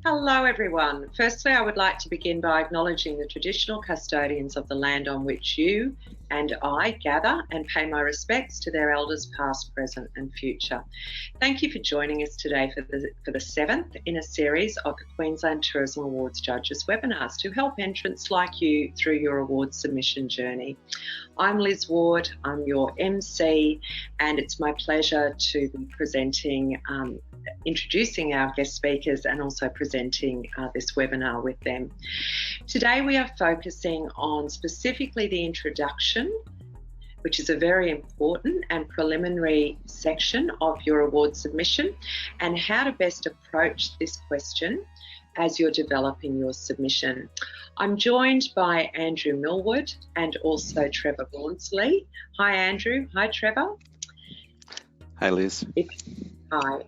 Hello everyone. Firstly, I would like to begin by acknowledging the traditional custodians of the land on which you and I gather and pay my respects to their elders past, present and future. Thank you for joining us today for the seventh in a series of the Queensland Tourism Awards Judges webinars to help entrants like you through your awards submission journey. I'm Liz Ward, I'm your MC, and it's my pleasure to be presenting introducing our guest speakers and also presenting this webinar with them. Today we are focusing on specifically the introduction, which is a very important and preliminary section of your award submission, and how to best approach this question as you're developing your submission. I'm joined by Andrew Millward and also Trevor Rawnsley. Hi Andrew, hi Trevor. Hey Liz. Hi,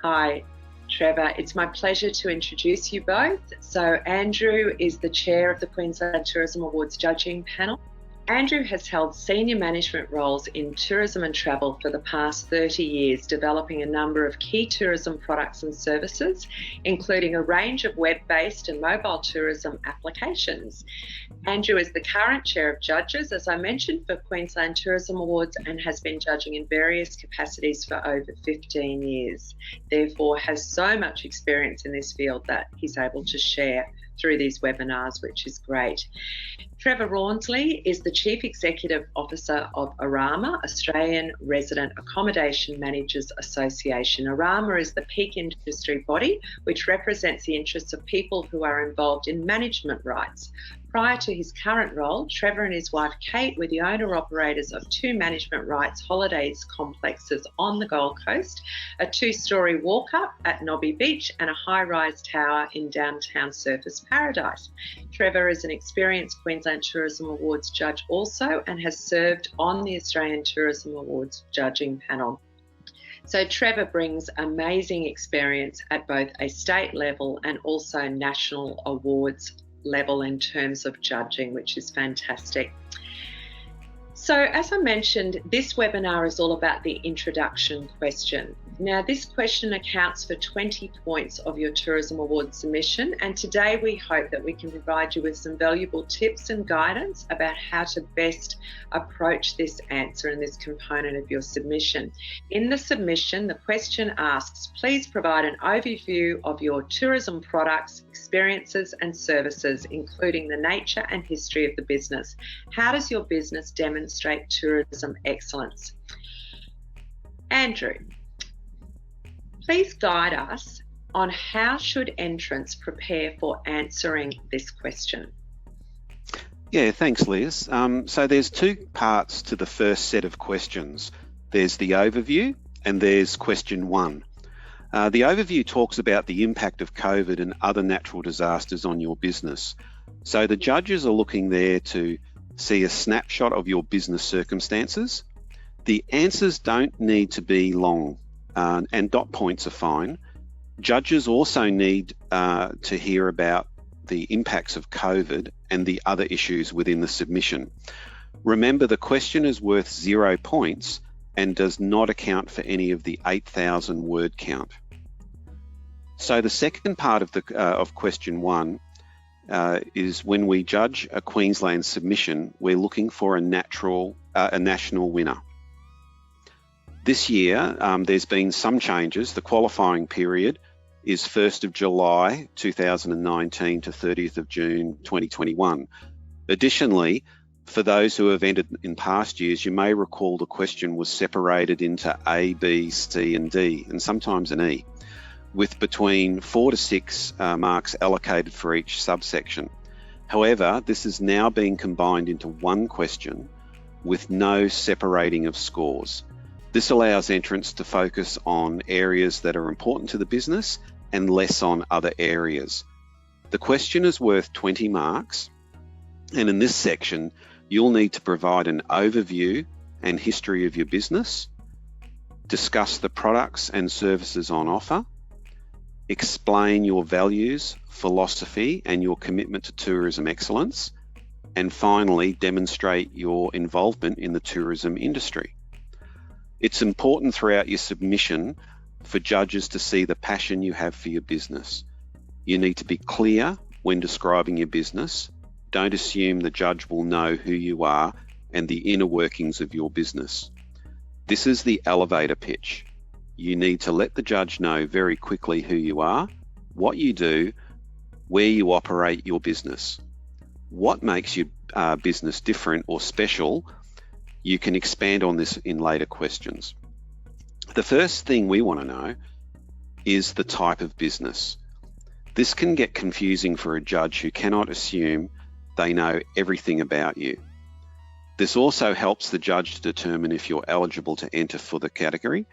hi Trevor. It's my pleasure to introduce you both. So Andrew is the chair of the Queensland Tourism Awards judging panel. Andrew has held senior management roles in tourism and travel for the past 30 years, developing a number of key tourism products and services, including a range of web-based and mobile tourism applications. Andrew is the current chair of judges, as I mentioned, for Queensland Tourism Awards and has been judging in various capacities for over 15 years. Therefore, has so much experience in this field that he's able to share through these webinars, which is great. Trevor Rawnsley is the Chief Executive Officer of ARAMA, Australian Resident Accommodation Managers Association. ARAMA is the peak industry body which represents the interests of people who are involved in management rights. Prior to his current role, Trevor and his wife Kate were the owner-operators of two management rights holidays complexes on the Gold Coast, a two-storey walk-up at Nobby Beach and a high-rise tower in downtown Surfers Paradise. Trevor is an experienced Queensland Tourism Awards judge also and has served on the Australian Tourism Awards judging panel. So Trevor brings amazing experience at both a state level and also national awards level in terms of judging, which is fantastic. So as I mentioned, this webinar is all about the introduction question. Now this question accounts for 20 points of your Tourism Awards submission, and today we hope that we can provide you with some valuable tips and guidance about how to best approach this answer and this component of your submission. In the submission, the question asks, please provide an overview of your tourism products, experiences and services, including the nature and history of the business. How does your business demonstrate tourism excellence? Andrew, please guide us on how should entrants prepare for answering this question. Yeah, thanks Liz. So there's two parts to the first set of questions. There's the overview and there's question one. The overview talks about the impact of COVID and other natural disasters on your business. So the judges are looking there to see a snapshot of your business circumstances. The answers don't need to be long and dot points are fine. Judges also need to hear about the impacts of COVID and the other issues within the submission. Remember, the question is worth 0 points and does not account for any of the 8,000 word count. So the second part of question one is when we judge a Queensland submission, we're looking for a national winner. This year, there's been some changes. The qualifying period is 1st of July 2019 to 30th of June 2021. Additionally, for those who have entered in past years, you may recall the question was separated into A, B, C and D, and sometimes an E, with between 4 to 6 marks allocated for each subsection. However, this is now being combined into one question with no separating of scores. This allows entrants to focus on areas that are important to the business and less on other areas. The question is worth 20 marks, and in this section, you'll need to provide an overview and history of your business, discuss the products and services on offer, explain your values, philosophy, and your commitment to tourism excellence, and finally, demonstrate your involvement in the tourism industry. It's important throughout your submission for judges to see the passion you have for your business. You need to be clear when describing your business. Don't assume the judge will know who you are and the inner workings of your business. This is the elevator pitch. You need to let the judge know very quickly who you are, what you do, where you operate your business. What makes your business different or special? You can expand on this in later questions. The first thing we want to know is the type of business. This can get confusing for a judge who cannot assume they know everything about you. This also helps the judge to determine if you're eligible to enter for the category.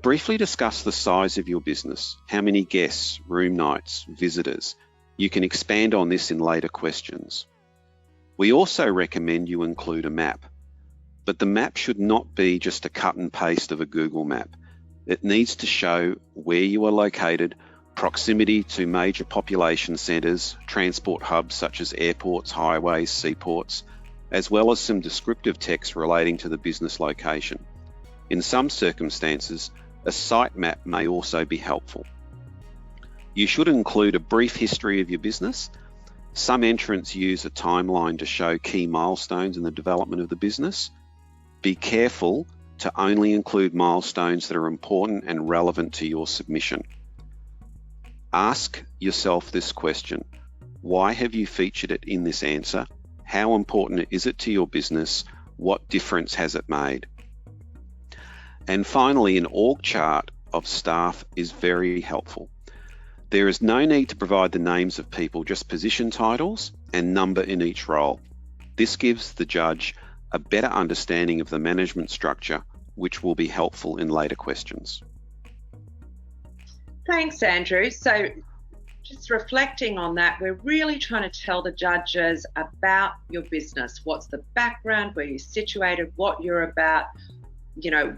Briefly discuss the size of your business, how many guests, room nights, visitors. You can expand on this in later questions. We also recommend you include a map, but the map should not be just a cut and paste of a Google map. It needs to show where you are located, proximity to major population centres, transport hubs such as airports, highways, seaports, as well as some descriptive text relating to the business location. In some circumstances, a site map may also be helpful. You should include a brief history of your business. Some entrants use a timeline to show key milestones in the development of the business. Be careful to only include milestones that are important and relevant to your submission. Ask yourself this question: why have you featured it in this answer? How important is it to your business? What difference has it made? And finally, an org chart of staff is very helpful. There is no need to provide the names of people, just position titles and number in each role. This gives the judge a better understanding of the management structure, which will be helpful in later questions. Thanks, Andrew. So just reflecting on that, we're really trying to tell the judges about your business. What's the background, where you're situated, what you're about,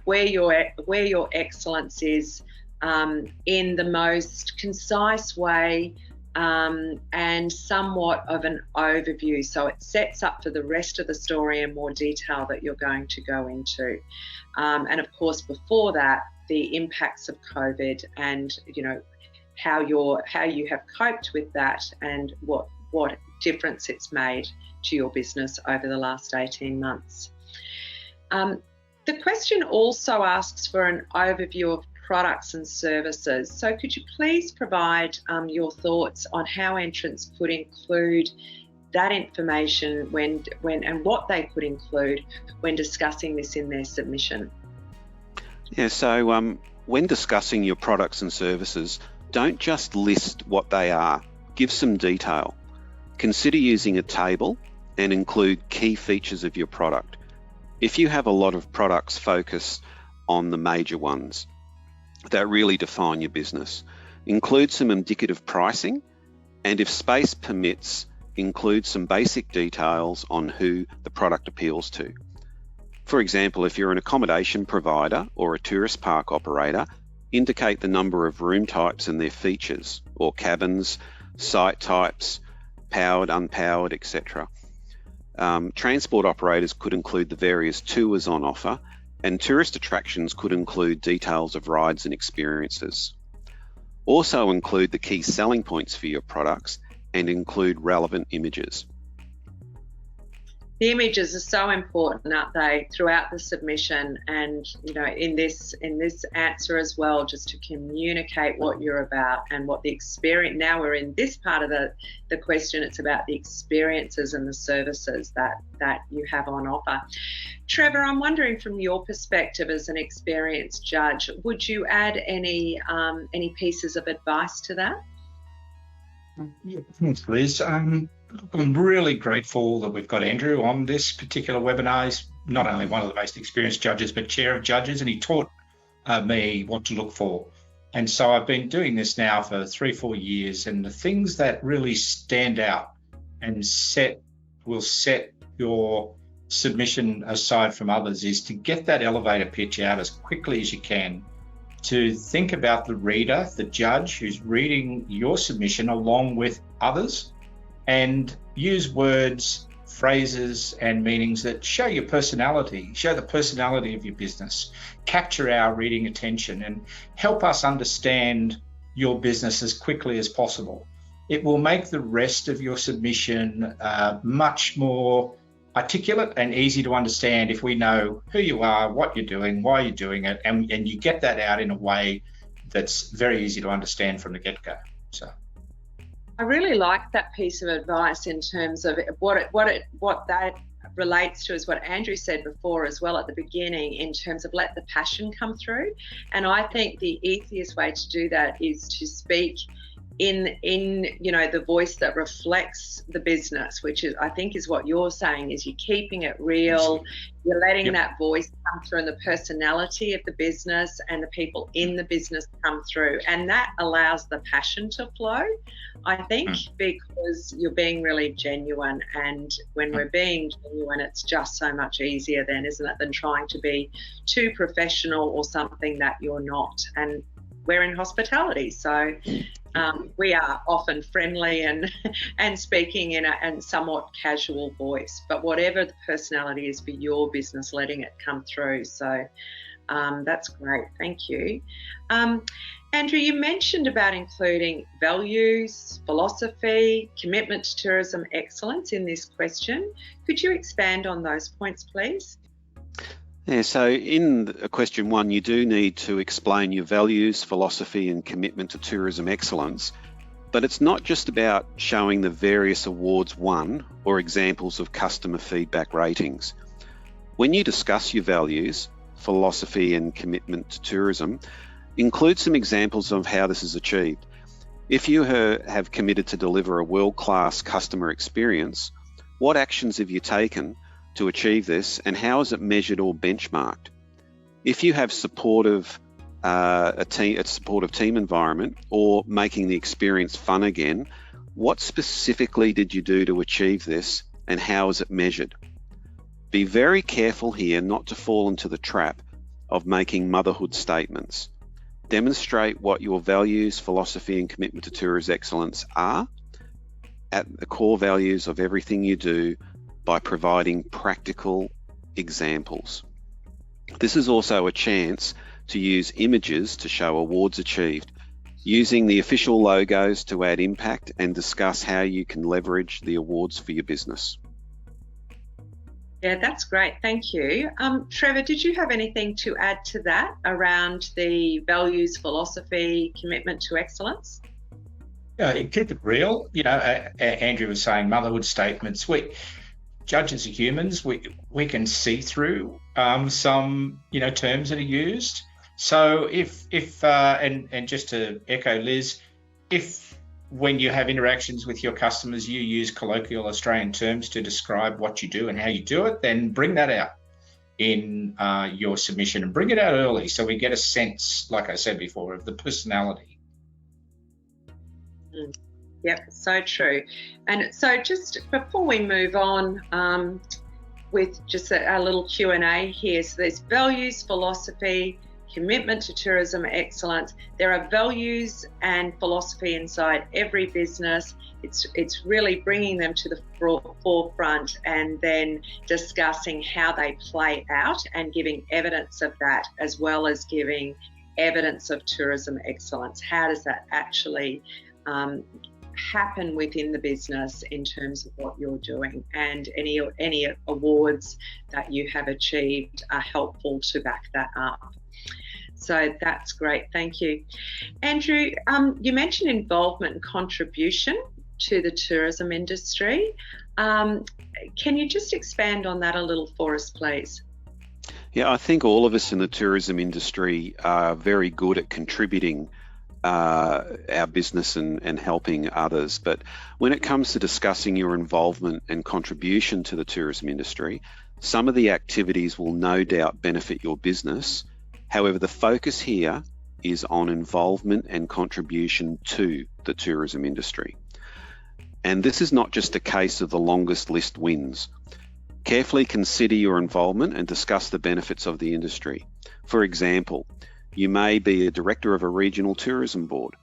where your excellence is, in the most concise way, and somewhat of an overview. So it sets up for the rest of the story in more detail that you're going to go into. And of course, before that, the impacts of COVID and, how you have coped with that and what difference it's made to your business over the last 18 months. The question also asks for an overview of products and services. So could you please provide your thoughts on how entrants could include that information when and what they could include when discussing this in their submission? Yeah, so when discussing your products and services, don't just list what they are, give some detail. Consider using a table and include key features of your product. If you have a lot of products, focus on the major ones that really define your business. Include some indicative pricing, and if space permits, include some basic details on who the product appeals to. For example, if you're an accommodation provider or a tourist park operator, indicate the number of room types and their features, or cabins, site types, powered, unpowered, etc. Transport operators could include the various tours on offer, and tourist attractions could include details of rides and experiences. Also include the key selling points for your products and include relevant images. The images are so important, aren't they, throughout the submission, and in this answer as well, just to communicate what you're about and what the experience. Now we're in this part of the question. It's about the experiences and the services that you have on offer. Trevor, I'm wondering from your perspective as an experienced judge, would you add any pieces of advice to that? Yeah, thanks, Liz. I'm really grateful that we've got Andrew on this particular webinar. He's not only one of the most experienced judges, but chair of judges, and he taught me what to look for. And so I've been doing this now for 3-4 years, and the things that really stand out and will set your submission aside from others is to get that elevator pitch out as quickly as you can, to think about the reader, the judge who's reading your submission along with others, and use words phrases and meanings that show your personality, show the personality of your business, capture our reading attention, and help us understand your business as quickly as possible. It will make the rest of your submission much more articulate and easy to understand if we know who you are, what you're doing, why you're doing it, and you get that out in a way that's very easy to understand from the get-go. So I really like that piece of advice in terms of what that relates to is what Andrew said before as well at the beginning, in terms of let the passion come through. And I think the easiest way to do that is to speak in the voice that reflects the business, which is, I think, is what you're saying, is you're keeping it real, you're letting that voice come through and the personality of the business and the people in the business come through, and that allows the passion to flow, I think, because you're being really genuine, and when we're being genuine, it's just so much easier then, isn't it, than trying to be too professional or something that you're not. And we're in hospitality, so we are often friendly and speaking in a somewhat casual voice, but whatever the personality is for your business, letting it come through. So that's great, thank you. Andrew, you mentioned about including values, philosophy, commitment to tourism excellence in this question. Could you expand on those points, please? Yeah, so in question 1, you do need to explain your values, philosophy and commitment to tourism excellence, but it's not just about showing the various awards won or examples of customer feedback ratings. When you discuss your values, philosophy and commitment to tourism, include some examples of how this is achieved. If you have committed to deliver a world-class customer experience, what actions have you taken to achieve this, and how is it measured or benchmarked? If you have a supportive team environment or making the experience fun again, what specifically did you do to achieve this, and how is it measured? Be very careful here not to fall into the trap of making motherhood statements. Demonstrate what your values, philosophy and commitment to tourism excellence are at the core values of everything you do, by providing practical examples. This is also a chance to use images to show awards achieved, using the official logos to add impact and discuss how you can leverage the awards for your business. Yeah, that's great, thank you. Trevor, did you have anything to add to that around the values, philosophy, commitment to excellence? Keep it real. Andrew was saying motherhood statements. Judges are humans. We can see through some terms that are used. So if and just to echo Liz, if when you have interactions with your customers you use colloquial Australian terms to describe what you do and how you do it, then bring that out in your submission, and bring it out early so we get a sense, like I said before, of the personality. Yep, so true. And so just before we move on with just a little Q&A here, so there's values, philosophy, commitment to tourism excellence. There are values and philosophy inside every business. It's really bringing them to the forefront and then discussing how they play out and giving evidence of that, as well as giving evidence of tourism excellence. How does that actually happen within the business in terms of what you're doing, and any awards that you have achieved are helpful to back that up. So that's great, thank you. Andrew, you mentioned involvement and contribution to the tourism industry. Can you just expand on that a little for us, please? Yeah, I think all of us in the tourism industry are very good at contributing our business and helping others. But when it comes to discussing your involvement and contribution to the tourism industry, some of the activities will no doubt benefit your business. However, the focus here is on involvement and contribution to the tourism industry. And this is not just a case of the longest list wins. Carefully consider your involvement and discuss the benefits of the industry. For example, you may be a director of a regional tourism board.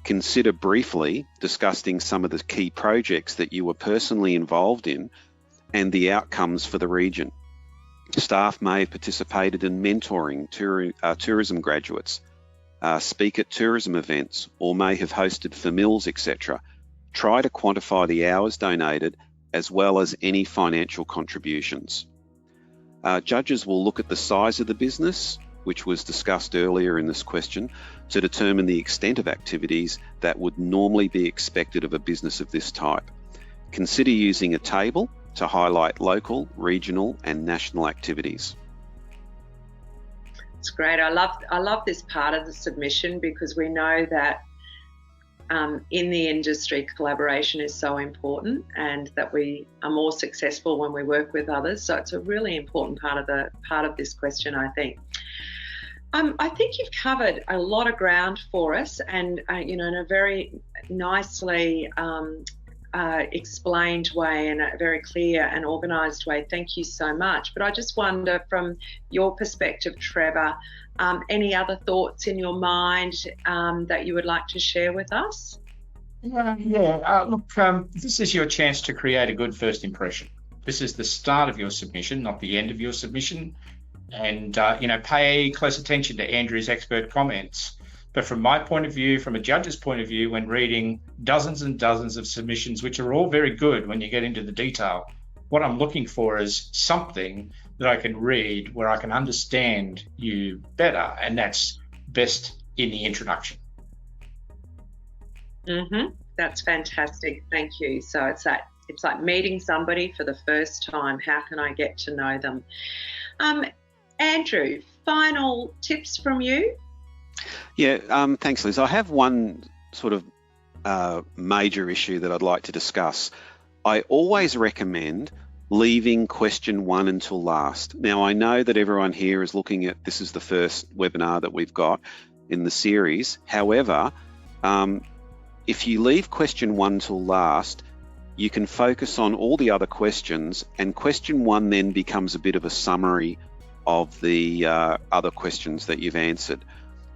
Consider briefly discussing some of the key projects that you were personally involved in and the outcomes for the region. Staff may have participated in mentoring tourism graduates, speak at tourism events, or may have hosted famils, etc. Try to quantify the hours donated as well as any financial contributions. Judges will look at the size of the business, which was discussed earlier in this question, to determine the extent of activities that would normally be expected of a business of this type. Consider using a table to highlight local, regional, and national activities. It's great. I love this part of the submission, because we know that in the industry, collaboration is so important, and that we are more successful when we work with others. So it's a really important part of this question, I think. I think you've covered a lot of ground for us, and in a very nicely explained way, and a very clear and organised way. Thank you so much. But I just wonder, from your perspective, Trevor, any other thoughts in your mind that you would like to share with us? Look, this is your chance to create a good first impression. This is the start of your submission, not the end of your submission. And, pay close attention to Andrew's expert comments. But from my point of view, from a judge's point of view, when reading dozens and dozens of submissions, which are all very good when you get into the detail, what I'm looking for is something that I can read where I can understand you better, and that's best in the introduction. That's fantastic. Thank you. So it's like meeting somebody for the first time. How can I get to know them? Andrew, final tips from you? Yeah, thanks, Liz. I have one sort of major issue that I'd like to discuss. I always recommend leaving question 1 until last. Now, I know that everyone here is looking at, this is the first webinar that we've got in the series. However, if you leave question 1 till last, you can focus on all the other questions, and question 1 then becomes a bit of a summary of the other questions that you've answered.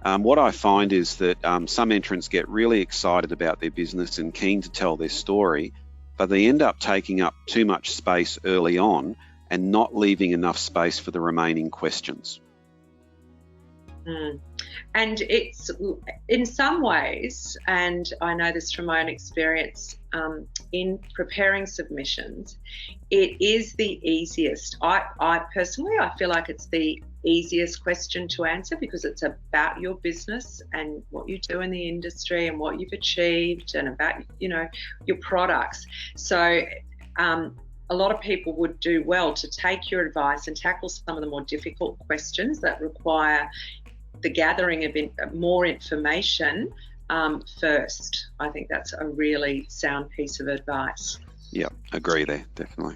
What I find is that some entrants get really excited about their business and keen to tell their story, but they end up taking up too much space early on and not leaving enough space for the remaining questions. And it's, in some ways, and I know this from my own experience in preparing submissions, it is the easiest. I personally, I feel like it's the easiest question to answer, because it's about your business and what you do in the industry and what you've achieved, and about, your products. So a lot of people would do well to take your advice and tackle some of the more difficult questions that require the gathering of more information first. I think that's a really sound piece of advice. Yeah, agree there, definitely.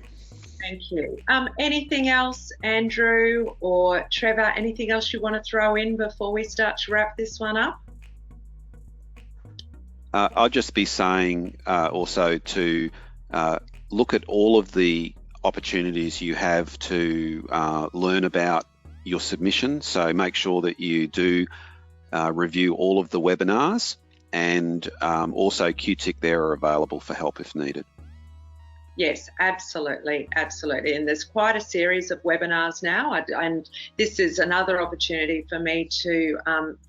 Thank you. Anything else, Andrew or Trevor, anything else you want to throw in before we start to wrap this one up? I'll just be saying also to look at all of the opportunities you have to learn about your submission. So make sure that you do review all of the webinars, and also QTIC there are available for help if needed. Yes, absolutely. And there's quite a series of webinars now, and this is another opportunity for me to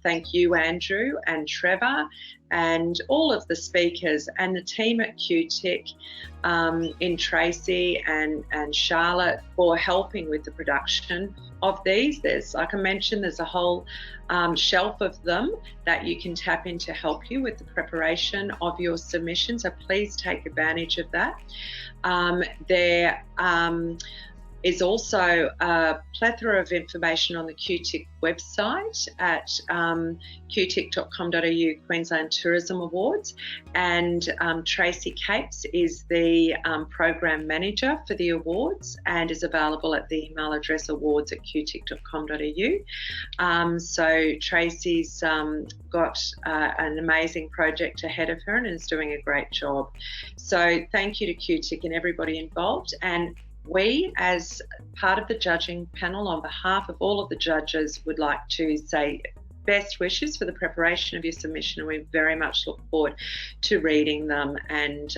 thank you, Andrew and Trevor, and all of the speakers and the team at QTIC, in Tracy and Charlotte, for helping with the production of these. There's, like I mentioned, there's a whole shelf of them that you can tap in to help you with the preparation of your submission. So please take advantage of that. There is also a plethora of information on the QTIC website at qtic.com.au, Queensland Tourism Awards, and Tracy Capes is the program manager for the awards and is available at the email address awards@qtic.com.au. So Tracy's got an amazing project ahead of her and is doing a great job. So thank you to QTIC and everybody involved. And we, as part of the judging panel, on behalf of all of the judges, would like to say best wishes for the preparation of your submission, and we very much look forward to reading them and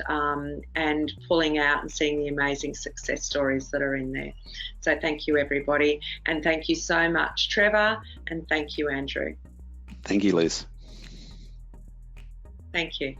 pulling out and seeing the amazing success stories that are in there. So thank you, everybody, and thank you so much, Trevor, and thank you, Andrew. Thank you, Liz. Thank you.